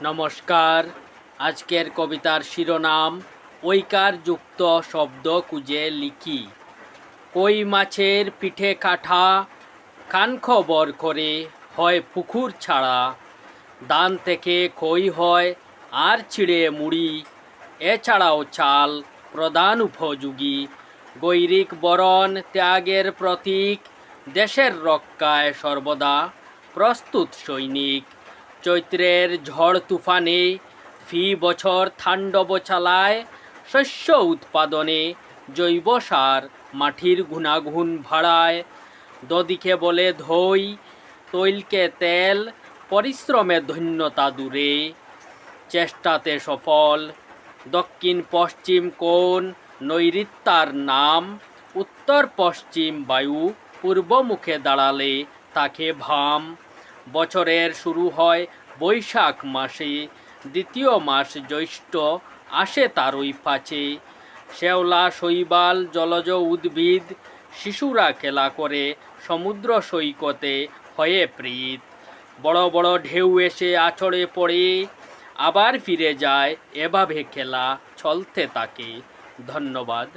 নমস্কার। আজকের কবিতার শিরোনাম ঐকার যুক্ত শব্দ খুঁজে লিখি। কই মাছের পিঠে কাঠা, কান খবর করে হয় পুকুর ছাড়া। দান থেকে কই হয় আর ছিঁড়ে মুড়ি, এছাড়াও চাল প্রধান উপযোগী। গৈরিক বরণ ত্যাগের প্রতীক, দেশের রক্ষায় সর্বদা প্রস্তুত সৈনিক। চৈত্রের ঝড় তুফানে ফি বছর তাণ্ডব চালায়, শস্য উৎপাদনে জৈব সার মাটির গুণাগুণ বাড়ায়। দদিকে বলে ধই, তৈলকে তেল, পরিশ্রমে ধন্যতা দূরে, চেষ্টাতে সফল। দক্ষিণ পশ্চিম কোণ নৈঋত্যার নাম, উত্তর পশ্চিম বায়ু পূর্ব মুখে দাঁড়ালে তাকে ভাম। বছরের শুরু হয় বৈশাখ মাসে, দ্বিতীয় মাস জ্যৈষ্ঠ আসে তারই পাছে। শেওলা শৈবাল জলজ উদ্ভিদ, শিশুরা খেলা করে সমুদ্র সৈকতে হয়ে প্রীত। বড় বড় ঢেউ এসে আছড়ে পড়ে, আবার ফিরে যায়, এভাবে খেলা চলতে থাকে। ধন্যবাদ।